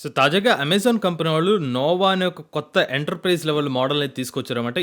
So తాజాగా Amazon company వాళ్ళు Noah అనే ఒక కొత్త ఎంటర్ప్రైజ్ లెవెల్ మోడల్ అయితే తీసుకొచ్చారన్నమాట.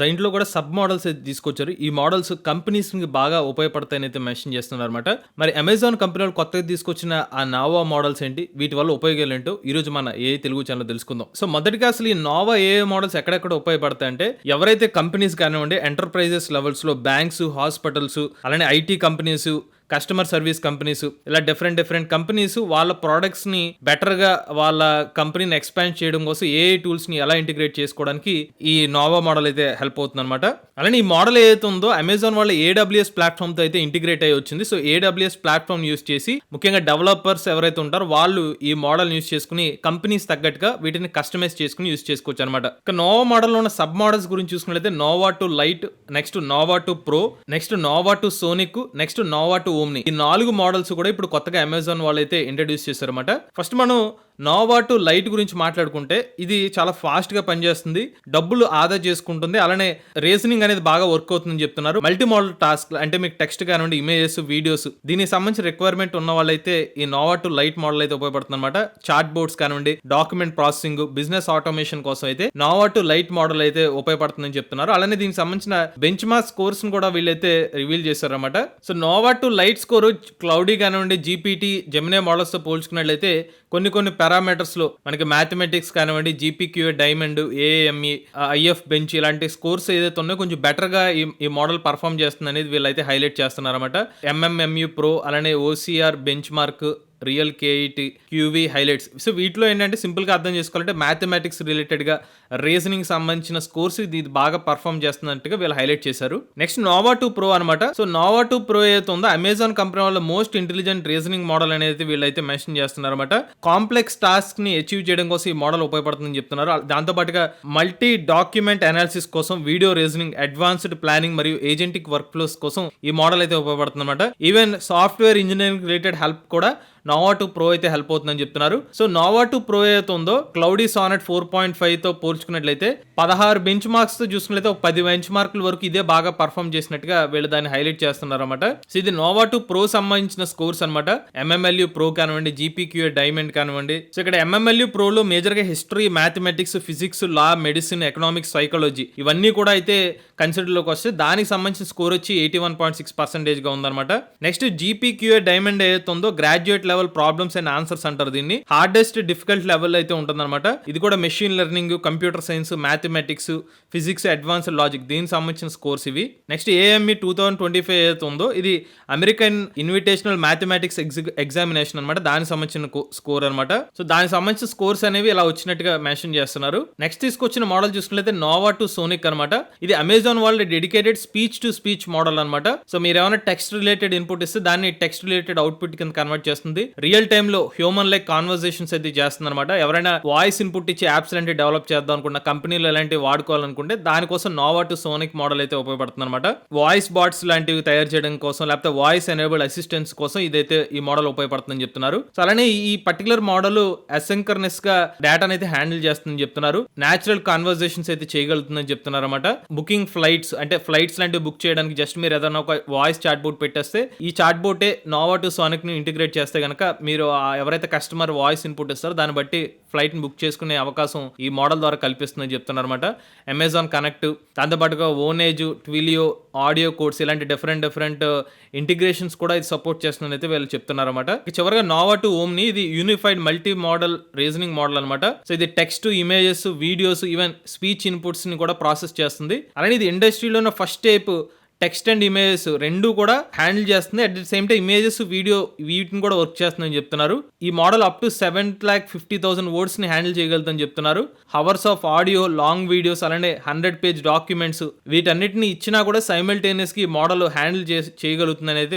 దీంట్లో కూడా సబ్ మోడల్స్ అయితే తీసుకొచ్చారు. ఈ మోడల్స్ కంపెనీస్ కి బాగా ఉపయోగపడతాయని అయితే మెన్షన్ చేస్తున్నారన్నమాట. మరి అమెజాన్ కంపెనీ వాళ్ళు కొత్తగా తీసుకొచ్చిన ఆ నోవా మోడల్స్ ఏంటి, వీటి వల్ల ఉపయోగాలు ఏంటో ఈ రోజు మన ఏ తెలుగు ఛానల్ తెలుసుకుందాం. సో మొదటిగా అసలు ఈ నోవా ఏ మోడల్స్ ఎక్కడెక్కడ ఉపయోగపడతాయంటే, ఎవరైతే కంపెనీస్ కానివ్వండి, ఎంటర్ప్రైజెస్ లెవెల్స్ లో బ్యాంక్స్, హాస్పిటల్స్, అలానే IT companies, customer service companies, ఇలా డిఫరెంట్ కంపెనీస్ వాళ్ళ ప్రొడక్ట్స్ ని బెటర్ గా వాళ్ళ కంపెనీని ఎక్స్పాండ్ చేయడం కోసం ఏఐ టూల్స్ ని ఎలా ఇంటిగ్రేట్ చేసుకోవడానికి ఈ నోవా మోడల్ అయితే హెల్ప్ అవుతుంది అనమాట. అలానే ఈ మోడల్ ఏదైతే ఉందో అమెజాన్ వాళ్ళ ఏడబ్ల్యూఎస్ ప్లాట్ఫామ్ తో అయితే ఇంటిగ్రేట్ అయ్యి వచ్చింది. సో ఏడబ్ల్యూఎస్ ప్లాట్ఫామ్ యూస్ చేసి ముఖ్యంగా డెవలపర్స్ ఎవరైతే ఉంటారో వాళ్ళు ఈ మోడల్ యూస్ చేసుకుని కంపెనీస్ తగ్గట్టుగా వీటిని కస్టమైజ్ చేసుకుని యూస్ చేసుకోవచ్చు అనమాట. ఇక నోవా మోడల్ లో ఉన్న సబ్ మోడల్స్ గురించి చూసుకున్నట్లయితే Nova two lite, next Nova two pro, next Nova two sonic, next Nova two omni. ఈ 4 మోడల్స్ కూడా ఇప్పుడు కొత్తగా అమెజాన్ వాళ్ళు అయితే ఇంట్రడ్యూస్ చేశారన్నమాట. ఫస్ట్ మనం నోవా టు లైట్ గురించి మాట్లాడుకుంటే, ఇది చాలా ఫాస్ట్ గా పనిచేస్తుంది, డబ్బులు ఆదా చేసుకుంటుంది, అలానే రీజనింగ్ అనేది బాగా వర్క్ అవుతుందని చెప్తున్నారు. మల్టీ మోడల్ టాస్క్ అంటే మీకు టెక్స్ట్ కానివ్వండి, ఇమేజెస్, వీడియోస్, దీనికి సంబంధించిన రిక్వైర్మెంట్ ఉన్న వాళ్ళైతే ఈ నోవా టు లైట్ మోడల్ అయితే ఉపయోగపడుతుంది అనమాట. చాట్ బోర్డ్స్ కానివ్వండి, డాక్యుమెంట్ ప్రాసెసింగ్, బిజినెస్ ఆటోమేషన్ కోసం అయితే నోవా టు లైట్ మోడల్ అయితే ఉపయోగపడుతుందని చెప్తున్నారు. అలానే దీనికి సంబంధించిన బెంచ్ మార్క్ స్కోర్స్ ను కూడా వీళ్ళైతే రివీల్ చేశారన్నమాట. So Nova two lite score Claude కానివ్వండి, జీపీటీ, జెమినీ మోడల్స్ తో పోల్చుకున్నట్లయితే కొన్ని పారామీటర్స్ లో మనకి మ్యాథమెటిక్స్ కానివ్వండి, GPQ, diamond, AME, IF bench ఇలాంటి స్కోర్స్ ఏదైతే ఉన్నాయో కొంచెం బెటర్ గా ఈ మోడల్ పర్ఫామ్ చేస్తుంది అనేది వీళ్ళైతే హైలైట్ చేస్తున్నారు అనమాట. ఎంఎంఎంయు ప్రో, అలానే OCR benchmark, real KET, QV highlights. So వీటిలో ఏంటంటే సింపుల్ గా అర్థం చేసుకోవాలంటే మ్యాథమెటిక్స్ రిలేటెడ్ గా, రీజనింగ్ సంబంధించిన స్కోర్స్ ఇది బాగా పర్ఫామ్ చేస్తున్నట్టుగా వీళ్ళు హైలైట్ చేశారు. నెక్స్ట్ నోవా 2 ప్రో అనమాట. సో నోవా 2 ప్రో ఏదైతే ఉందో అమెజాన్ కంపెనీ వాళ్ళ మోస్ట్ ఇంటెలిజెంట్ రీజనింగ్ మోడల్ అనేది వీళ్ళైతే మెన్షన్ చేస్తున్నారు అనమాట. కాంప్లెక్స్ టాస్క్ ని అచీవ్ చేయడం కోసం ఈ మోడల్ ఉపయోగపడుతుందని చెప్తున్నారు. దాంతో పాటుగా మల్టీ డాక్యుమెంట్ అనాలిసిస్ కోసం, వీడియో రీజనింగ్, అడ్వాన్స్డ్ ప్లానింగ్ మరియు ఏజెంటిక్ వర్క్ ఫ్లోస్ కోసం ఈ మోడల్ అయితే ఉపయోగపడుతుంది అనమాట. Even software engineering related help కూడా నోవా 2 ప్రో అయితే హెల్ప్ అవుతుందని చెప్తున్నారు. సో నోవా 2 ప్రో ఏదైతే ఉందో క్లౌడీ సానెట్ 4.5 తో పోల్చుకున్నట్లయితే 16 బెంచ్ మార్క్స్ తో చూసుకున్నట్లయితే ఒక 10 బెంచ్ మార్కుల వరకు ఇదే బాగా పర్ఫామ్ చేసినట్టుగా వీళ్ళు దాన్ని హైలైట్ చేస్తున్నారు అనమాట. సో ఇది నోవా 2 ప్రో సంబంధించిన స్కోర్స్ అనమాట. ఎంఎంఎల్యూ ప్రో కానివ్వండి, జీపీక్యూ, డైమండ్ కానివ్వండి. సో ఇక్కడ ఎంఎంఎల్యూ ప్రోలో మేజర్ గా హిస్టరీ, మ్యాథమెటిక్స్, ఫిజిక్స్, లా, మెడిసిన్, ఎకనామిక్స్, సైకాలజీ ఇవన్నీ కూడా అయితే కన్సిడర్ లోకి వస్తే దానికి సంబంధించిన స్కోర్ వచ్చి 81.6% గా ఉందన్నమాట. నెక్స్ట్ జీపీక్యూ డైమండ్ ఏదైతే ఉందో graduate level problems and answers అంటారు దీన్ని. హార్డెస్ట్ డిఫికల్ట్ లెవెల్ అయితే ఉంటుందన్నమాట. ఇది కూడా machine learning, computer science, mathematics, physics, advanced logic దీనికి సంబంధించిన స్కోర్స్ ఇవి. నెక్స్ట్ ఏఎంఈ 2025 ఏదైతే ఉందో ఇది అమెరికన్ ఇన్విటేషనల్ మ్యాథమెటిక్స్ ఎగ్జామినేషన్ అనమాట. దానికి సంబంధించిన స్కోర్ అనమాట. సో దానికి సంబంధించిన స్కోర్స్ అనేవి ఇలా వచ్చినట్టుగా మెన్షన్ చేస్తున్నారు. నెక్స్ట్ తీసుకొచ్చిన మోడల్ చూసుకున్నట్లయితే నోవా 2 సోనిక్ అనమాట. ఇది అమెజాన్ వాళ్ళ dedicated speech to speech model అనమాట. సో మీరు ఏమైనా టెక్స్ట్ రిలేటెడ్ ఇన్పుట్ ఇస్తే దాన్ని టెక్స్ట్ రిలేటెడ్ అవుట్పుట్ కింద కన్వర్ట్ చేస్తుంది. రియల్ టైమ్ లో హ్యూమన్ లైక్ కాన్వర్సేషన్స్ అయితే చేస్తుంది అనమాట. ఎవరైనా వాయిస్ ఇన్పుట్ ఇచ్చి యాప్స్ లాంటివి డెవలప్ చేద్దాం అనుకున్న, కంపెనీలు ఎలాంటివి వాడుకోవాలనుకుంటే దానికోసం నోవా 2 సోనిక్ మోడల్ అయితే ఉపయోగపడుతుంది అనమాట. వాయిస్ బాట్స్ లాంటివి తయారు చేయడం కోసం, లేకపోతే వాయిస్ ఎనేబుల్డ్ అసిస్టెంట్స్ కోసం ఇదైతే ఈ మోడల్ ఉపయోగపడుతుందని చెప్తున్నారు. సో అలానే ఈ పర్టికులర్ మోడల్ అసింక్రనస్ గా డేటాను అయితే హ్యాండిల్ చేస్తుందని చెప్తున్నారు. నేచురల్ కాన్వర్సేషన్స్ అయితే చేయగలుగుతుందని చెప్తున్నారు అనమాట. బుకింగ్ ఫ్లైట్స్ అంటే ఫ్లైట్స్ లాంటివి బుక్ చేయడానికి జస్ట్ మీరు ఏదైనా ఒక వాయిస్ చాట్ బోర్డ్ పెట్టేస్తే ఈ చాట్ బోర్డే నోవా 2 సోనిక్ ని ఇంటిగ్రేట్ చేస్తే గనక మీరు ఎవరైతే కస్టమర్ వాయిస్ ఇన్పుట్ ఇస్తారో దాన్ని బట్టి ఫ్లైట్ ని బుక్ చేసుకునే అవకాశం ఈ మోడల్ ద్వారా కల్పిస్తుందని చెప్తున్నారు అనమాట. అమెజాన్ కనెక్ట్, దాంతోపాటుగా ఓనేజ్, ట్విలియో, ఆడియో కోడ్స్ ఇలాంటి డిఫరెంట్ ఇంటిగ్రేషన్స్ కూడా ఇది సపోర్ట్ చేస్తుందని అయితే వీళ్ళు చెప్తున్నారు అనమాట. చివరిగా నోవా 2 ఓమ్ని ఇది unified multi modal reasoning model అనమాట. సో ఇది text, images, videos, even speech inputs ని కూడా ప్రాసెస్ చేస్తుంది. అలానే ఇది ఇండస్ట్రీలో first type text and images రెండు కూడా హ్యాండిల్ చేస్తుంది. At the same time images, video వీటిని కూడా వర్క్ చేస్తుందని చెప్తున్నారు. ఈ మోడల్ అప్ టు 7,50,000 వర్డ్స్ ని హ్యాండిల్ చేయగలుగుతుందని చెప్తున్నారు. Hours of audio, long videos, అలానే 100 పేజ్ డాక్యుమెంట్స్ వీటన్నిటిని ఇచ్చినా కూడా సైమల్టేనియస్ గా ఈ మోడల్ హ్యాండిల్ చేయగలుగుతుంది అనేది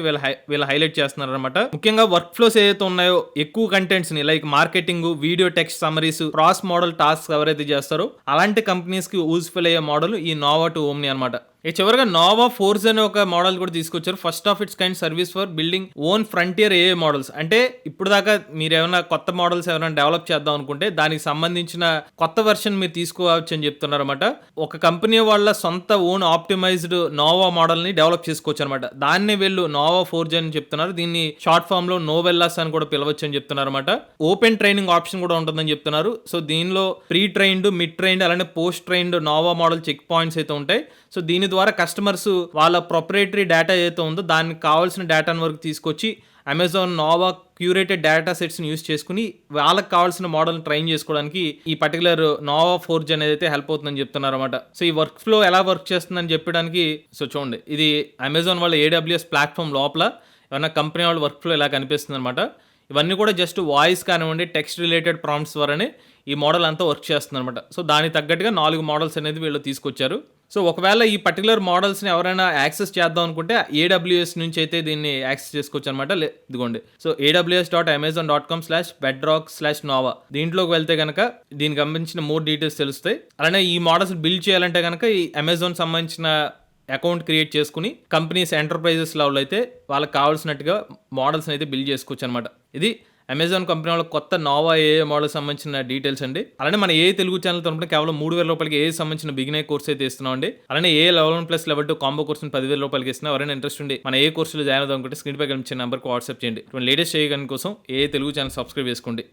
వీళ్ళు హైలైట్ చేస్తున్నారు అనమాట. ముఖ్యంగా వర్క్ ఫ్లోస్ ఏదైతే ఉన్నాయో ఎక్కువ కంటెంట్స్ ని like marketing, video, text summaries, cross model task ఎవరైతే చేస్తారో అలాంటి కంపెనీస్ కి యూజ్ఫుల్ అయ్యే మోడల్ ఈ నోవా 2 ఓమ్ని అనమాట. ఇక చివరగా నోవా ఫోర్స్ అనే ఒక మోడల్ కూడా తీసుకొచ్చారు. First of it's kind service for building own frontier AI models. అంటే ఇప్పుడు దాకా మీరు ఏమైనా కొత్త మోడల్స్ ఏమైనా డెవలప్ చేద్దాం అనుకుంటే దానికి సంబంధించిన కొత్త వెర్షన్ మీరు తీసుకోవచ్చు అని చెప్తున్నారు అనమాట. ఒక కంపెనీ వాళ్ళ సొంత ఓన్ ఆప్టిమైజ్డ్ నోవా మోడల్ ని డెవలప్ చేసుకోవచ్చు అనమాట. దాన్ని వీళ్ళు నోవా ఫోర్జ్ అని చెప్తున్నారు. దీన్ని షార్ట్ ఫామ్ లో నోవెల్లాస్ అని కూడా పిలవచ్చు అని చెప్తున్నారు అనమాట. ఓపెన్ ట్రైనింగ్ ఆప్షన్ కూడా ఉంటుందని చెప్తున్నారు. సో దీనిలో ప్రీ ట్రైన్డ్, మిడ్ ట్రైన్డ్, అలానే post trained Nova model checkpoints అయితే ఉంటాయి. సో దీని ద్వారా కస్టమర్స్ వాళ్ళ ప్రొప్రైటరీ డేటా ఏదైతే ఉందో దానికి కావాల్సిన డేటాను వరకు తీసుకొచ్చి అమెజాన్ నోవా క్యూరేటెడ్ డేటా సెట్స్ని యూస్ చేసుకుని వాళ్ళకి కావాల్సిన మోడల్ని ట్రైన్ చేసుకోవడానికి ఈ పర్టికులర్ నోవా ఫోర్జ్ అనేది అయితే హెల్ప్ అవుతుందని చెప్తున్నారు అనమాట. సో ఈ వర్క్ ఫ్లో ఎలా వర్క్ చేస్తుందని చెప్పడానికి సో చూడండి, ఇది అమెజాన్ వాళ్ళ AWS ప్లాట్ఫామ్ లోపల ఏమన్నా కంపెనీ వాళ్ళ వర్క్ ఫ్లో ఇలా కనిపిస్తుంది అనమాట. ఇవన్నీ కూడా జస్ట్ వాయిస్ కానివ్వండి, టెక్స్ట్ రిలేటెడ్ ప్రాంప్ట్స్ ద్వారానే ఈ మోడల్ అంతా వర్క్ చేస్తుంది అనమాట. సో దానికి తగ్గట్టుగా 4 మోడల్స్ అనేది వీళ్ళు తీసుకొచ్చారు. సో ఒకవేళ ఈ పర్టికులర్ మోడల్స్ని ఎవరైనా యాక్సెస్ చేద్దాం అనుకుంటే AWS నుంచి అయితే దీన్ని యాక్సెస్ చేసుకోవచ్చు అనమాట. ఇదిగోండి, సో aws.amazon.com/bedrock/nova దీంట్లోకి వెళ్తే కనుక దీనికి సంబంధించిన మోర్ డీటెయిల్స్ తెలుస్తాయి. అలానే ఈ మోడల్స్ బిల్డ్ చేయాలంటే కనుక ఈ అమెజాన్ సంబంధించిన అకౌంట్ క్రియేట్ చేసుకుని కంపెనీస్ ఎంటర్ప్రైజెస్ లెవెల్ అయితే వాళ్ళకి కావాల్సినట్టుగా మోడల్స్ అయితే బిల్డ్ చేసుకోవచ్చు అనమాట. ఇది అమెజాన్ కంపెనీ వాళ్ళ కొత్త నోవా ఏఐ మోడల్ సంబంధించిన డీటెయిల్స్ అండి. అలానే మన ఏ తెలుగు ఛానల్ తరపున కేవలం 3,000 రూపాయలకి ఏ సంబంధించిన బిగినర్ కోర్స్ అయితే ఇస్తున్నాం అండి. అలానే ఏ లెవెల్ 1+ లెవెల్ 2 కాంబో కోర్సుని 10,000 రూపాయలకి ఇస్తున్నా. ఎవరైనా ఇంట్రెస్ట్ ఉండి మన ఏ కోర్సులో జాయిన్ అవుదాం అనుకుంటే స్క్రీన్ పై కనిపించే నెంబర్కి వాట్సాప్ చేయండి. ఇప్పుడు లేటెస్ట్ చేయడానికి కోసం ఏ తెలుగు ఛానల్ సబ్స్క్రైబ్ చేసుకోండి.